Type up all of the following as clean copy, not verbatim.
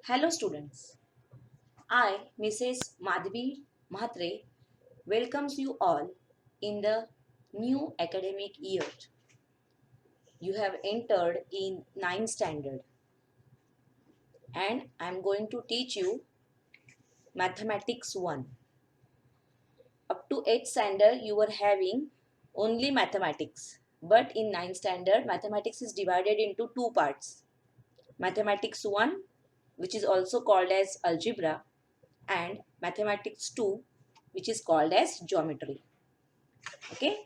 Hello students, I, Mrs. Madhvi Mhatre, welcomes you all in the new academic year. You have entered in 9th standard and I am going to teach you Mathematics 1. Up to 8th standard you were having only mathematics, but in 9th standard mathematics is divided into two parts. Mathematics 1, which is also called as algebra, and mathematics 2, which is called as geometry. Okay,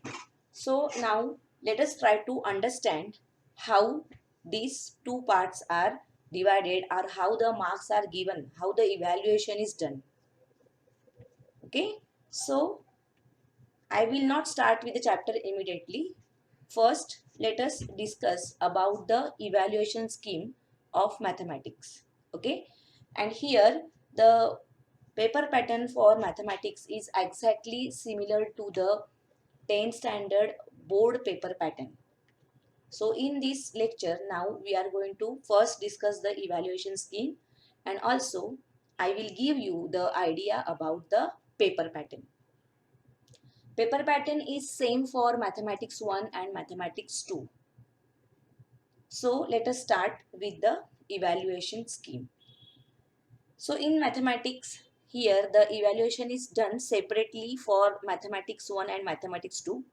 so now let us try to understand how these two parts are divided or how the marks are given, how the evaluation is done. Okay, so I will not start with the chapter immediately. First, let us discuss about the evaluation scheme of mathematics. Okay, and here the paper pattern for mathematics is exactly similar to the 10th standard board paper pattern. So in this lecture now we are going to first discuss the evaluation scheme, and also I will give you the idea about the paper pattern. Paper pattern is same for mathematics 1 and mathematics 2. So let us start with the evaluation scheme. So in mathematics, here the evaluation is done separately for mathematics 1 and mathematics 2.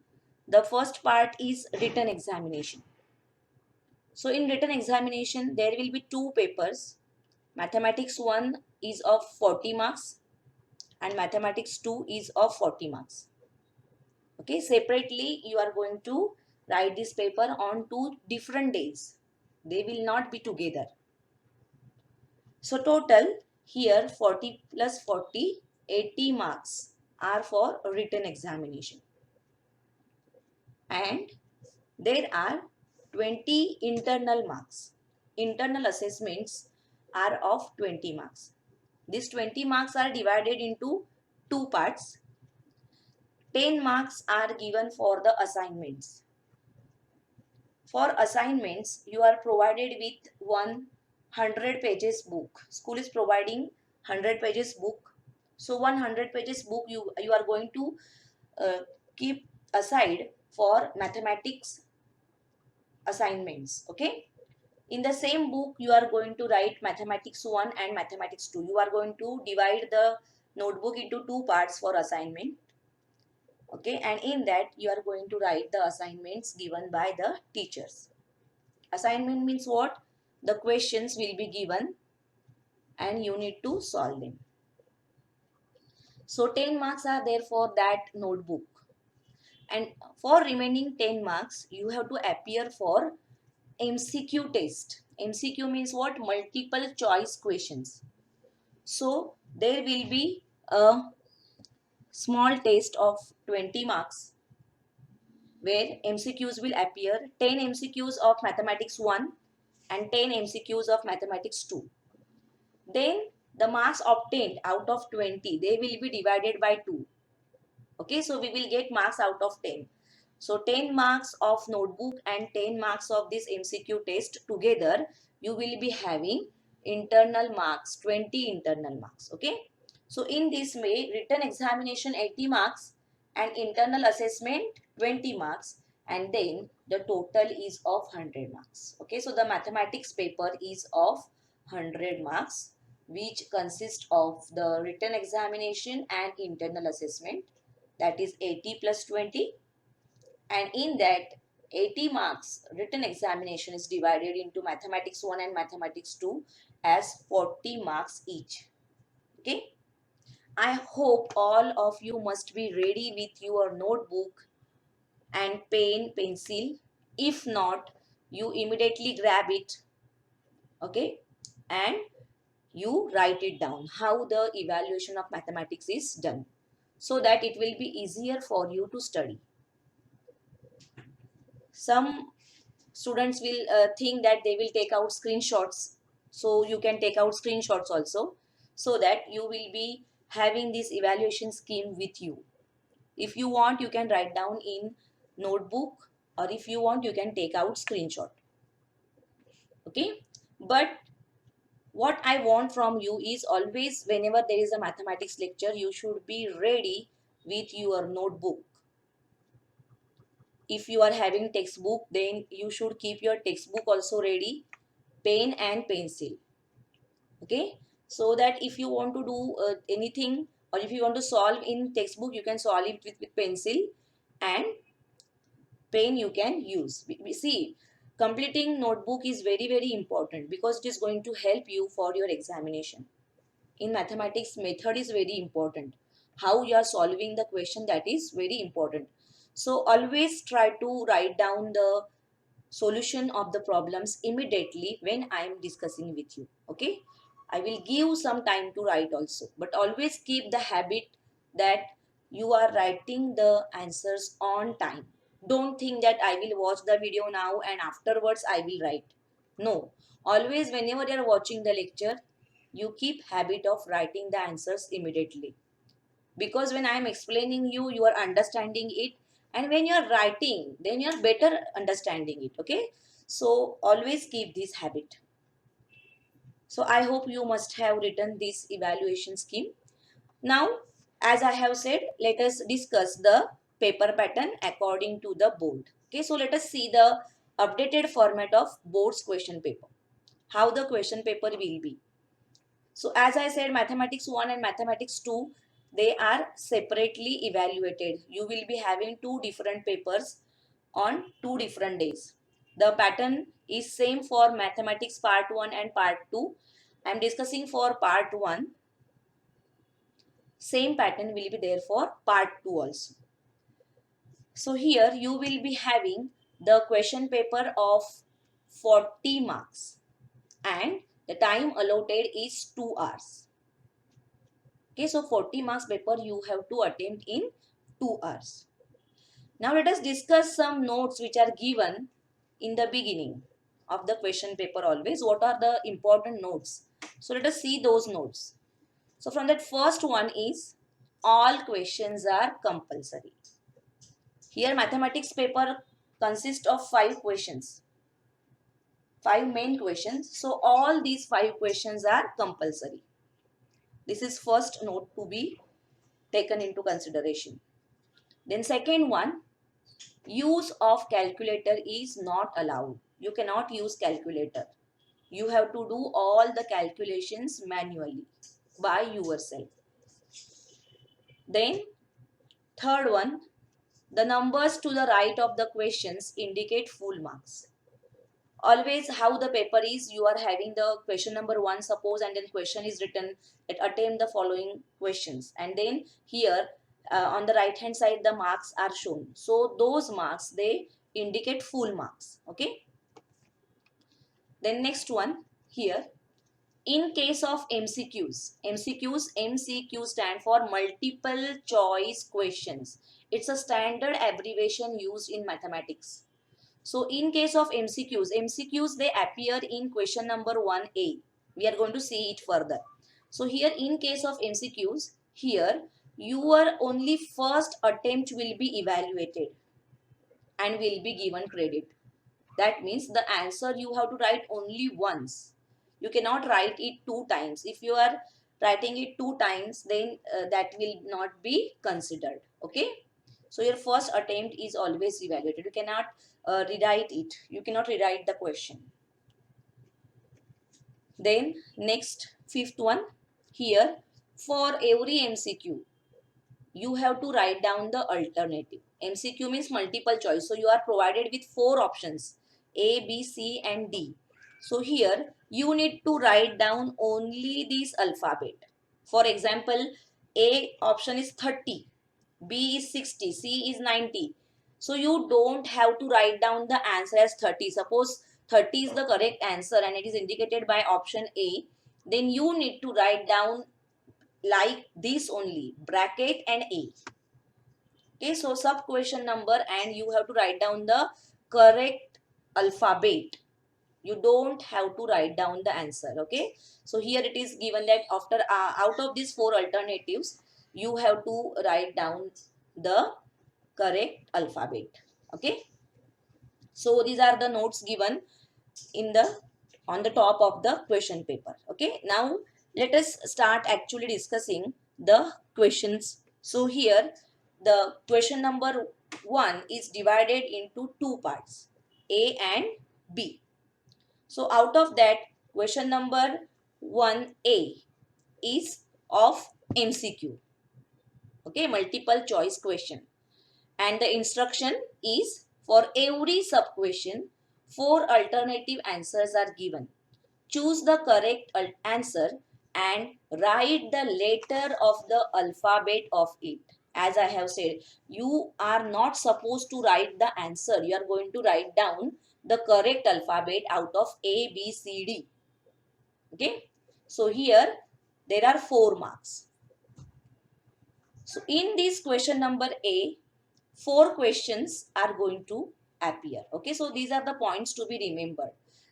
The first part is written examination. So in written examination, there will be two papers. Mathematics 1 is of 40 marks and mathematics 2 is of 40 marks. Okay, separately you are going to write this paper on two different days. They will not be together. So total here 40 plus 40, 80 marks are for written examination. And there are 20 internal marks. Internal assessments are of 20 marks. These 20 marks are divided into two parts. 10 marks are given for the assignments. For assignments, you are provided with 100 pages book. School is providing 100 pages book. So 100 pages book you are going to keep aside for mathematics assignments. Okay. In the same book, you are going to write mathematics 1 and mathematics 2. You are going to divide the notebook into two parts for assignment. Okay. And in that, you are going to write the assignments given by the teachers. Assignment means what? The questions will be given and you need to solve them. So 10 marks are there for that notebook. And for remaining 10 marks, you have to appear for MCQ test. MCQ means what? Multiple choice questions. So there will be a small test of 20 marks where MCQs will appear. 10 MCQs of mathematics 1 and 10 MCQs of mathematics 2. Then the marks obtained out of 20, they will be divided by 2. Okay, so we will get marks out of 10. So 10 marks of notebook and 10 marks of this MCQ test together, you will be having internal marks, 20 internal marks. Okay, so in this way, written examination 80 marks and internal assessment 20 marks, and then the total is of 100 marks. Okay, so the mathematics paper is of 100 marks, which consists of the written examination and internal assessment, that is 80 plus 20, and in that 80 marks written examination is divided into mathematics 1 and mathematics 2 as 40 marks each. Okay, I hope all of you must be ready with your notebook and pen, pencil. If not, you immediately grab it. Okay, and you write it down how the evaluation of mathematics is done, so that it will be easier for you to study. Some students will think that they will take out screenshots, so you can take out screenshots also, so that you will be having this evaluation scheme with you. If you want, you can write down in notebook, or if you want, you can take out screenshot. Okay, but What I want from you is always whenever there is a mathematics lecture, you should be ready with your notebook. If you are having textbook, then you should keep your textbook also ready, pen and pencil. Okay, so that if you want to do anything, or if you want to solve in textbook, you can solve it with pencil, and pen you can use. We see, completing notebook is very important because it is going to help you for your examination. In mathematics, method is very important. How you are solving the question, that is very important. So always try to write down the solution of the problems immediately when I am discussing with you. Okay, I will give some time to write also, but always keep the habit that you are writing the answers on time. Don't think that I will watch the video now and afterwards I will write. No, always whenever you are watching the lecture, you keep habit of writing the answers immediately, because when I am explaining you, you are understanding it, and when you are writing, then you are better understanding it. Okay, so always keep this habit. So I hope you must have written this evaluation scheme. Now, as I have said, let us discuss the paper pattern according to the board. Okay, so let us see the updated format of board's question paper, how the question paper will be. So as I said, mathematics 1 and mathematics 2, they are separately evaluated. You will be having two different papers on two different days. The pattern is same for mathematics part 1 and part 2. I am discussing for part 1. Same pattern will be there for part 2 also. So here you will be having the question paper of 40 marks, and the time allotted is 2 hours. Okay, so 40 marks paper you have to attempt in 2 hours. Now let us discuss some notes which are given in the beginning of the question paper always. What are the important notes? So let us see those notes. So from that, first one is all questions are compulsory. Here mathematics paper consists of 5 questions. 5 main questions. So all these 5 questions are compulsory. This is first note to be taken into consideration. Then second one, use of calculator is not allowed. You cannot use calculator. You have to do all the calculations manually by yourself. Then third one, the numbers to the right of the questions indicate full marks. Always how the paper is, you are having the question number 1 suppose, and then question is written that attempt the following questions, and then here on the right hand side the marks are shown. So those marks, they indicate full marks. Okay, then next one here, in case of MCQs stand for multiple choice questions. It's a standard abbreviation used in mathematics. So in case of MCQs they appear in question number 1A. We are going to see it further. So here in case of MCQs, here your only first attempt will be evaluated and will be given credit. That means the answer you have to write only once. You cannot write it 2 times. If you are writing it 2 times, then that will not be considered. Okay. So your first attempt is always evaluated. You cannot rewrite it. You cannot rewrite the question. Then next, fifth one, here for every MCQ, you have to write down the alternative. MCQ means multiple choice. So you are provided with 4 options, A, B, C and D. So here you need to write down only this alphabet. For example, A option is 30, B is 60, C is 90. So you don't have to write down the answer as 30. Suppose 30 is the correct answer and it is indicated by option A, then you need to write down like this only, bracket and A. Okay, so sub question number and you have to write down the correct alphabet. You don't have to write down the answer. Okay, so here it is given that after out of these 4 alternatives, you have to write down the correct alphabet. Okay, so these are the notes given in the on the top of the question paper. Okay, now let us start actually discussing the questions. So here the question number 1 is divided into two parts, A and B. So out of that, question number 1A is of MCQ. Okay, multiple choice question. And the instruction is for every sub question, 4 alternative answers are given. Choose the correct answer and write the letter of the alphabet of it. As I have said, you are not supposed to write the answer. You are going to write down the correct alphabet out of A, B, C, D. Okay. So here there are 4 marks. So in this question number A, 4 questions are going to appear. Okay, so these are the points to be remembered,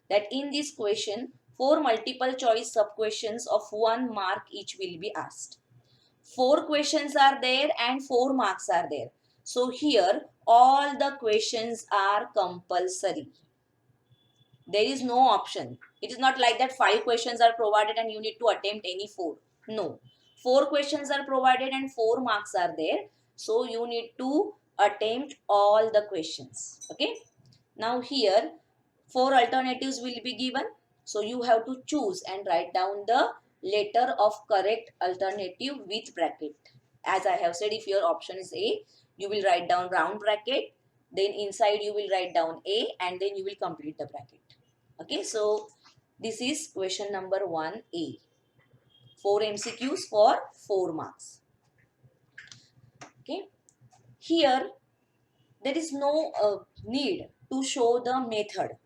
that in this question 4 multiple choice sub questions of 1 mark each will be asked. 4 questions are there and 4 marks are there. So here all the questions are compulsory. There is no option. It is not like that 5 questions are provided and you need to attempt any 4. No. 4 questions are provided and 4 marks are there. So you need to attempt all the questions. Okay. Now here 4 alternatives will be given. So you have to choose and write down the letter of correct alternative with bracket. As I have said, if your option is A, you will write down round bracket. Then inside you will write down A and then you will complete the bracket. Okay, so this is question number 1A. 4 MCQs for 4 marks. Okay, here there is no need to show the method,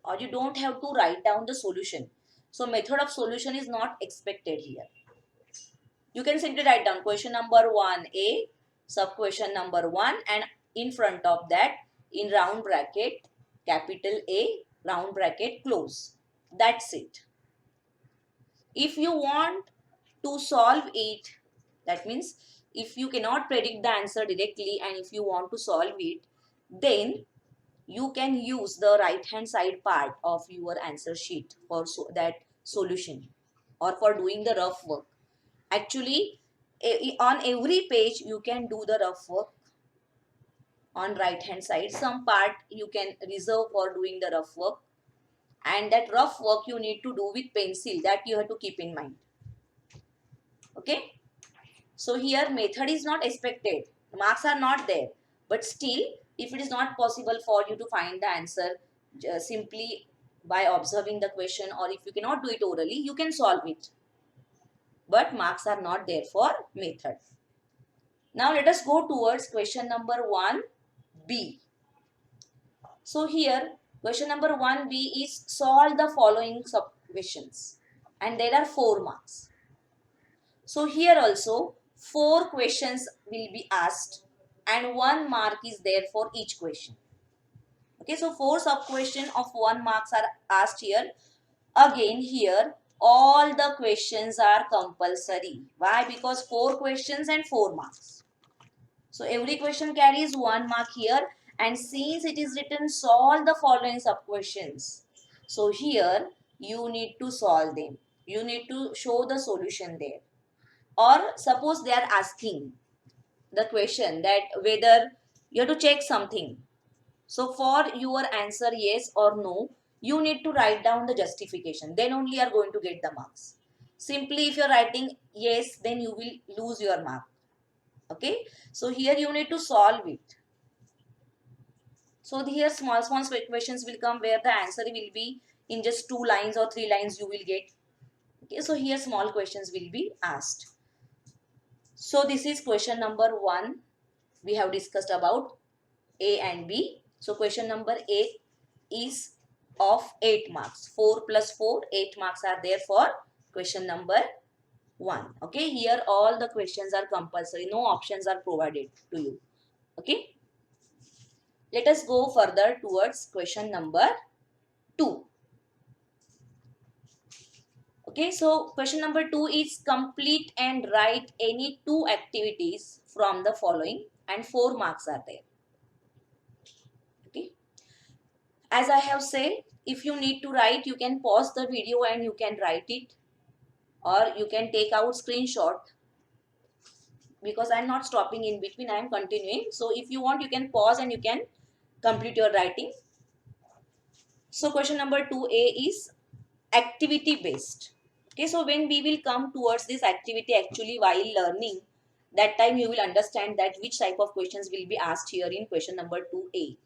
or you don't have to write down the solution. So method of solution is not expected here. You can simply write down question number 1A, sub question number 1, and in front of that in round bracket capital A, round bracket close. That's it. If you want to solve it, that means if you cannot predict the answer directly and if you want to solve it, then you can use the right hand side part of your answer sheet for that solution or for doing the rough work. Actually, on every page you can do the rough work on right hand side. Some part you can reserve for doing the rough work, and that rough work you need to do with pencil. That you have to keep in mind. Okay. So here method is not expected. Marks are not there. But still, if it is not possible for you to find the answer simply by observing the question, or if you cannot do it orally, you can solve it. But marks are not there for method. Now let us go towards question number 1B. So here question number 1B is solve the following sub questions, and there are 4 marks. So here also 4 questions will be asked and 1 mark is there for each question. Okay, so 4 sub question of 1 marks are asked here. Again here all the questions are compulsory. Why? Because 4 questions and 4 marks. So every question carries 1 mark here, and since it is written solve the following sub questions. So here you need to solve them. You need to show the solution there. Or suppose they are asking the question that whether you have to check something. So for your answer yes or no, you need to write down the justification. Then only you are going to get the marks. Simply if you are writing yes, then you will lose your mark. Okay. So here you need to solve it. So here small questions will come where the answer will be in just 2 lines or 3 lines you will get. Okay. So here small questions will be asked. So this is question number 1. We have discussed about A and B. So question number A is of 8 marks. 4 plus 4, 8 marks are there for question number 1. Okay, here all the questions are compulsory. No options are provided to you. Okay. Let us go further towards question number 2. Okay, so question number 2 is complete and write any 2 activities from the following, and 4 marks are there. Okay. As I have said, if you need to write, you can pause the video and you can write it, or you can take out screenshot, because I'm not stopping in between, I'm continuing. So if you want, you can pause and you can complete your writing. So question number 2A is activity based. Okay, so when we will come towards this activity actually while learning, that time you will understand that which type of questions will be asked here in question number 2A.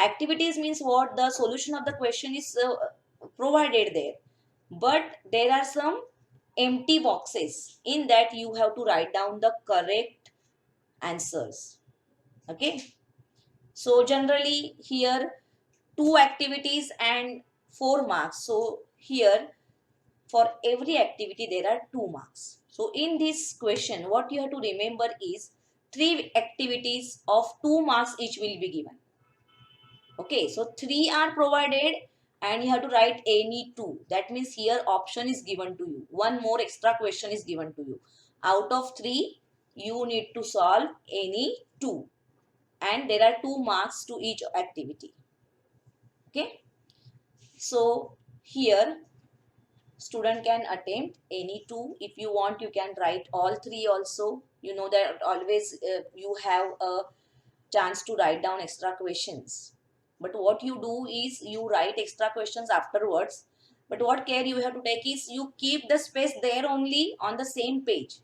Activities means what? The solution of the question is provided there, but there are some empty boxes in that you have to write down the correct answers. Okay, so generally here 2 activities and 4 marks. So here for every activity there are 2 marks. So in this question what you have to remember is 3 activities of 2 marks each will be given. Okay, so 3 are provided and you have to write any 2. That means here option is given to you. One more extra question is given to you. Out of 3 you need to solve any 2, and there are 2 marks to each activity. Okay, so here student can attempt any 2. If you want, you can write all 3 also. You know that always you have a chance to write down extra questions. But what you do is you write extra questions afterwards. But what care you have to take is you keep the space there only on the same page.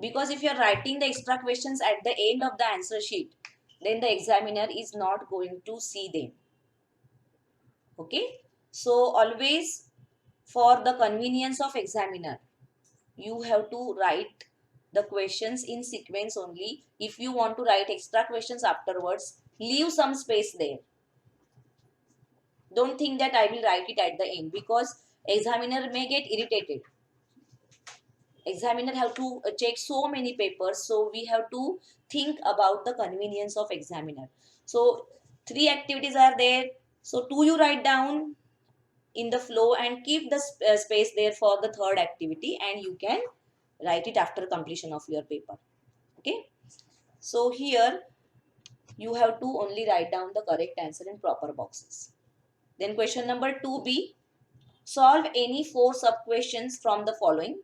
Because if you are writing the extra questions at the end of the answer sheet, then the examiner is not going to see them. Okay, so always for the convenience of examiner, you have to write the questions in sequence only. If you want to write extra questions afterwards, leave some space there. Don't think that I will write it at the end, because examiner may get irritated. Examiner have to check so many papers, so we have to think about the convenience of examiner. So 3 activities are there, so 2 you write down in the flow and keep the space there for the third activity, and you can write it after completion of your paper. Okay, so here you have to only write down the correct answer in proper boxes. Then question number 2B, solve any 4 sub questions from the following,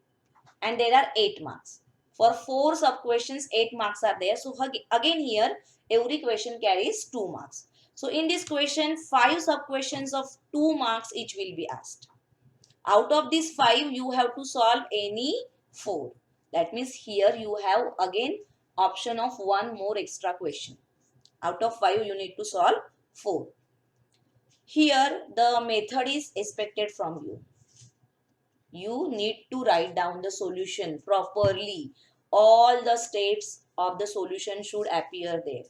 and there are 8 marks. For 4 sub questions 8 marks are there. So again here every question carries 2 marks. So in this question 5 sub questions of 2 marks each will be asked. Out of these 5 you have to solve any 4. That means here you have again option of one more extra question. Out of 5 you need to solve 4. Here the method is expected from you. You need to write down the solution properly. All the steps of the solution should appear there,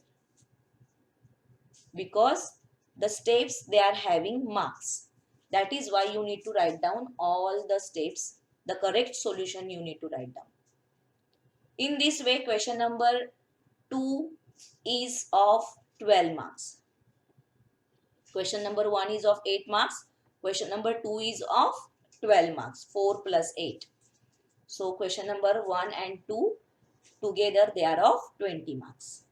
because the steps they are having marks. That is why you need to write down all the steps. The correct solution you need to write down. In this way question number 2 is of 12 marks. Question number 1 is of 8 marks. Question number 2 is of 12 marks. 4 plus 8. So question number 1 and 2 together they are of 20 marks.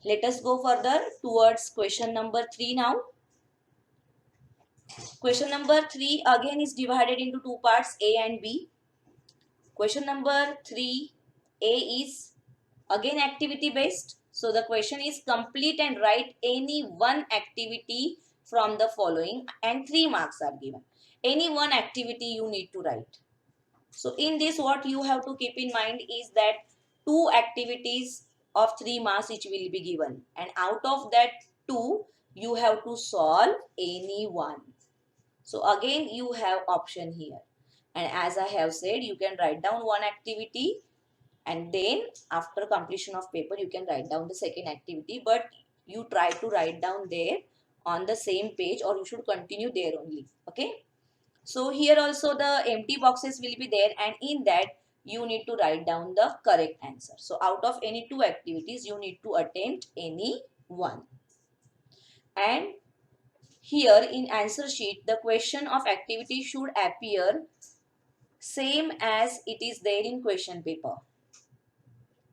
Let us go further towards question number 3 now. Question number 3 again is divided into 2 parts, A and B. Question number 3A is again activity based. So the question is complete and write any one activity from the following, and 3 marks are given. Any one activity you need to write. So in this what you have to keep in mind is that 2 activities of 3 marks each will be given, and out of that 2 you have to solve any one. So again you have option here, and as I have said you can write down one activity and then after completion of paper you can write down the second activity, but you try to write down there on the same page, or you should continue there only. Okay, so here also the empty boxes will be there, and in that you need to write down the correct answer. So out of any 2 activities you need to attempt any one. And here in answer sheet the question of activity should appear same as it is there in question paper.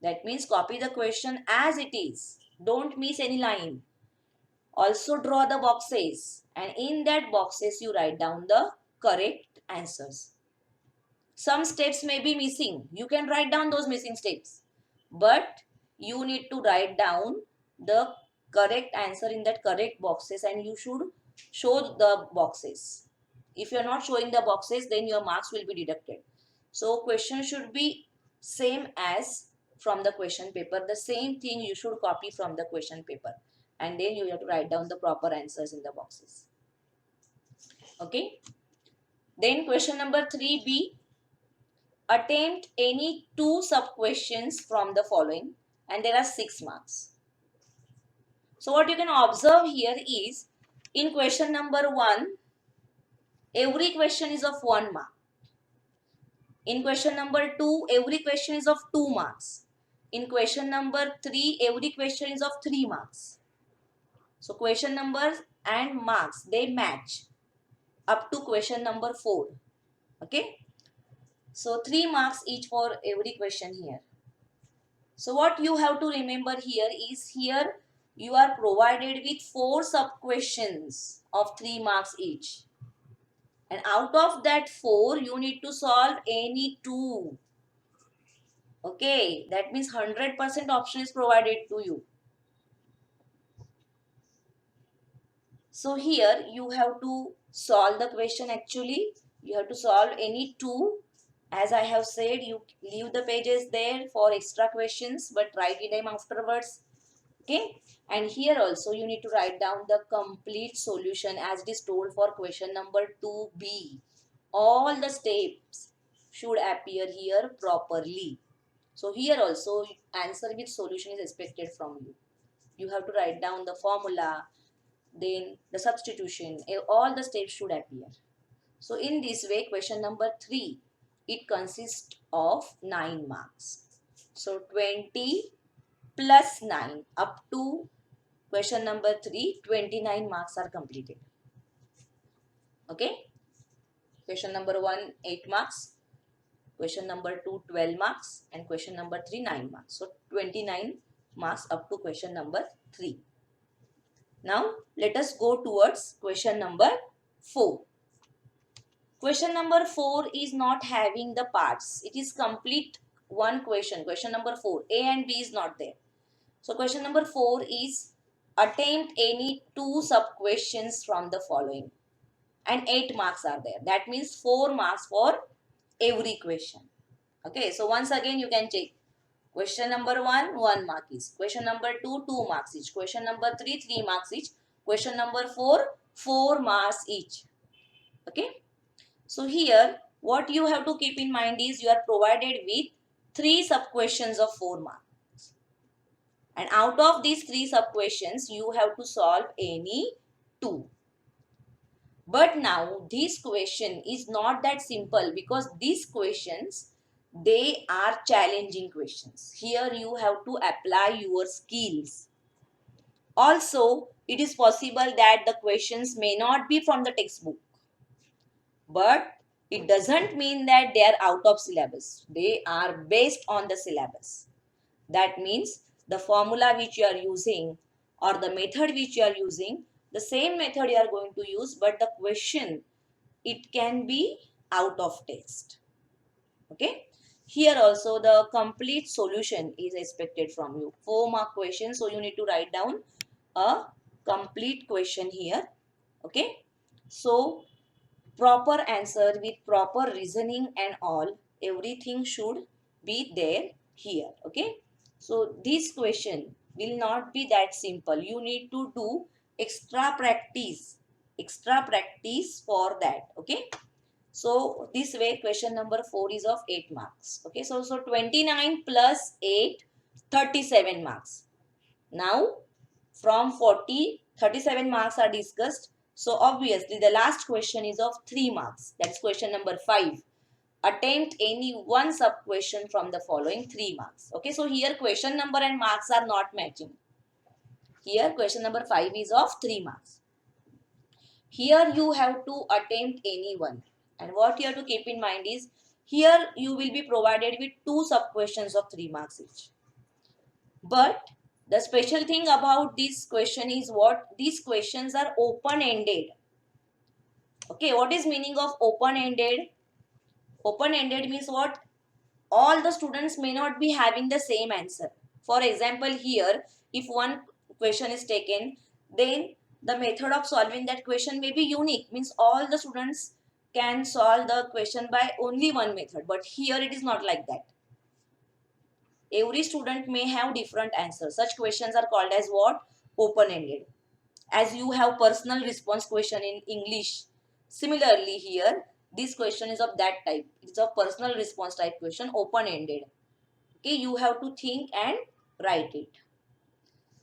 That means copy the question as it is. Don't miss any line. Also draw the boxes, and in that boxes you write down the correct answers. Some steps may be missing. You can write down those missing steps, but you need to write down the correct answer in that correct boxes, and you should show the boxes. If you are not showing the boxes, then your marks will be deducted. So question should be same as from the question paper. The same thing you should copy from the question paper, and then you have to write down the proper answers in the boxes. Okay. Then question number 3B. Attempt any two sub-questions from the following, and there are 6 marks. So what you can observe here is, in question number 1, every question is of 1 mark. In question number 2, every question is of 2 marks. In question number 3, every question is of 3 marks. So question numbers and marks, they match up to question number 4. Okay. So 3 marks each for every question here. So what you have to remember here is, here you are provided with 4 sub-questions of 3 marks each. And out of that 4, you need to solve any 2. Okay, that means 100% option is provided to you. So here you have to solve the question actually. You have to solve any 2. As I have said, you leave the pages there for extra questions, but write them afterwards. Okay, and here also you need to write down the complete solution as it is told for question number 2B. All the steps should appear here properly. So here also answer with solution is expected from you. You have to write down the formula, then the substitution, all the steps should appear. So in this way, question number 3, it consists of 9 marks. So 20 plus 9 up to question number 3, 29 marks are completed. Okay. Question number 1, 8 marks. Question number 2, 12 marks. And question number 3, 9 marks. So 29 marks up to question number 3. Now let us go towards question number 4. Question number 4 is not having the parts. It is complete one question. Question number 4. A and B is not there. So question number 4 is, attempt any 2 sub-questions from the following. And 8 marks are there. That means 4 marks for every question. Okay, so once again you can check. Question number 1, 1 mark each. Question number 2, 2 marks each. Question number 3, 3 marks each. Question number 4, 4 marks each. Okay. So here what you have to keep in mind is, you are provided with 3 sub-questions of 4 marks. And out of these 3 sub-questions, you have to solve any 2. But now this question is not that simple, because these questions, they are challenging questions. Here you have to apply your skills. Also, it is possible that the questions may not be from the textbook. But it doesn't mean that they are out of syllabus. They are based on the syllabus. That means the formula which you are using, or the method which you are using, the same method you are going to use, but the question, it can be out of text. Okay. Here also the complete solution is expected from you. 4 mark question. So you need to write down a complete question here. Okay. So proper answer with proper reasoning and all, everything should be there here. Okay. So this question will not be that simple. You need to do extra practice for that. Okay. So this way question number 4 is of 8 marks. Okay. So 29 plus 8, 37 marks. Now from 40, 37 marks are discussed. So obviously the last question is of 3 marks. That is question number 5. Attempt any one sub-question from the following 3 marks. Okay, so here question number and marks are not matching. Here question number 5 is of 3 marks. Here you have to attempt any one. And what you have to keep in mind is, here you will be provided with 2 sub-questions of 3 marks each. But The special thing about this question is what these questions are open-ended. Okay, what is meaning of open-ended? Open-ended means what? All the students may not be having the same answer. For example, here, if one question is taken, then the method of solving that question may be unique. Means all the students can solve the question by only one method. But here it is not like that. Every student may have different answers. Such questions are called as what? Open-ended. As you have personal response question in English. Similarly here, this question is of that type. It's a personal response type question, open-ended. Okay, you have to think and write it.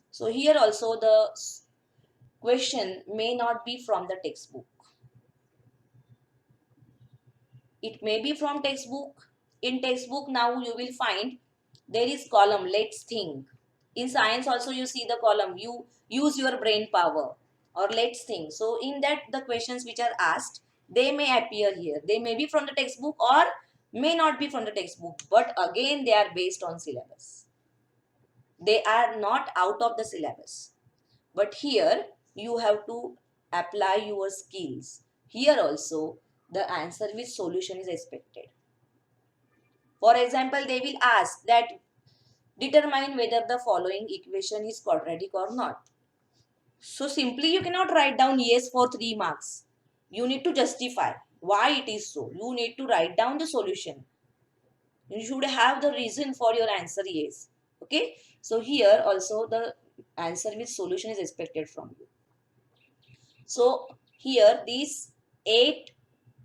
So here also the question may not be from the textbook. It may be from textbook. In textbook now you will find there is column, let's think. In science also you see the column, you use your brain power or let's think. So in that the questions which are asked, they may appear here. They may be from the textbook or may not be from the textbook, but again they are based on syllabus. They are not out of the syllabus. But here you have to apply your skills. Here also the answer with solution is expected. For example, they will ask that determine whether the following equation is quadratic or not. So simply you cannot write down yes for 3 marks. You need to justify why it is so. You need to write down the solution. You should have the reason for your answer yes. Okay. So here also the answer with solution is expected from you. So here these 8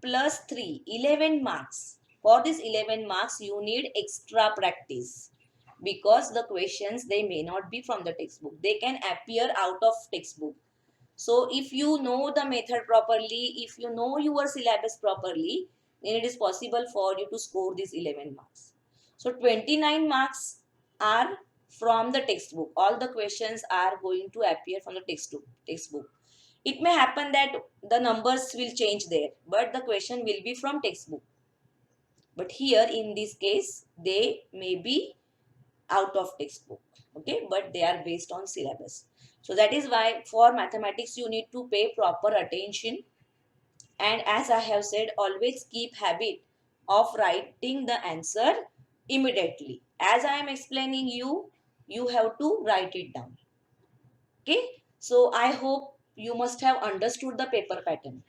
plus 3, 11 marks. For this 11 marks you need extra practice. Because the questions they may not be from the textbook. They can appear out of textbook. So if you know the method properly, if you know your syllabus properly, then it is possible for you to score these 11 marks. So 29 marks are from the textbook. All the questions are going to appear from the textbook. It may happen that the numbers will change there, but the question will be from textbook. But here in this case, they may be out of textbook. Okay, but they are based on syllabus. So that is why for mathematics you need to pay proper attention, and as I have said, always keep habit of writing the answer immediately. As I am explaining you, you have to write it down. Okay, so I hope you must have understood the paper pattern.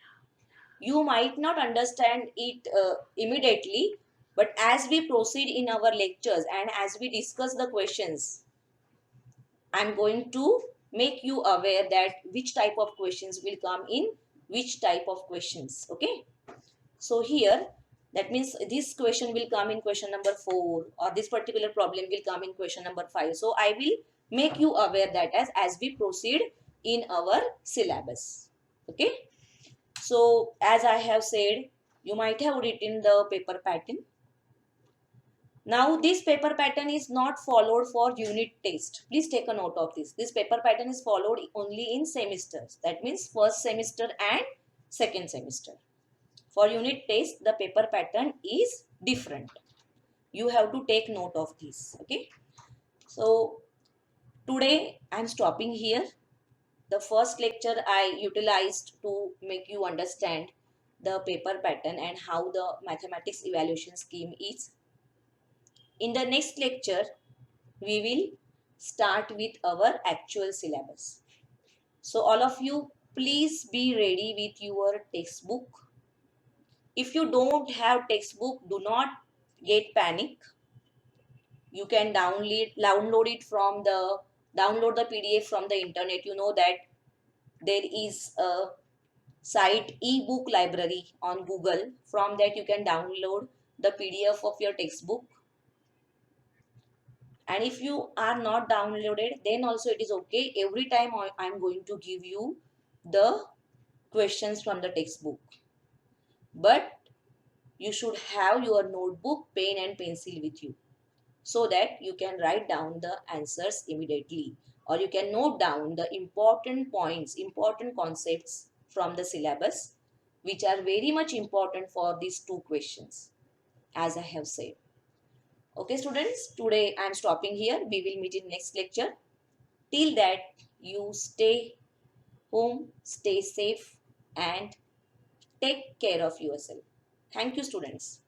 You might not understand it immediately, but as we proceed in our lectures and as we discuss the questions, I'm going to make you aware that which type of questions will come in which type of questions. Okay. So here, that means this question will come in question number 4 or this particular problem will come in question number 5. So I will make you aware that as we proceed in our syllabus. Okay. So as I have said, you might have written the paper pattern. Now this paper pattern is not followed for unit test. Please take a note of this. This paper pattern is followed only in semesters. That means first semester and second semester. For unit test, the paper pattern is different. You have to take note of this. Okay. So today I am stopping here. The first lecture I utilized to make you understand the paper pattern and how the mathematics evaluation scheme is. In the next lecture, we will start with our actual syllabus. So all of you, please be ready with your textbook. If you don't have textbook, do not get panic. You can download it from the download the PDF from the internet. You know that there is a site ebook library on Google. From that you can download the PDF of your textbook. And if you are not downloaded, then also it is okay. Every time I'm going to give you the questions from the textbook. But you should have your notebook, pen and pencil with you so that you can write down the answers immediately, or you can note down the important points, important concepts from the syllabus, which are very much important for these two questions, as I have said. Okay, students, today I am stopping here. We will meet in next lecture. Till that, you stay home, stay safe, and take care of yourself. Thank you, students.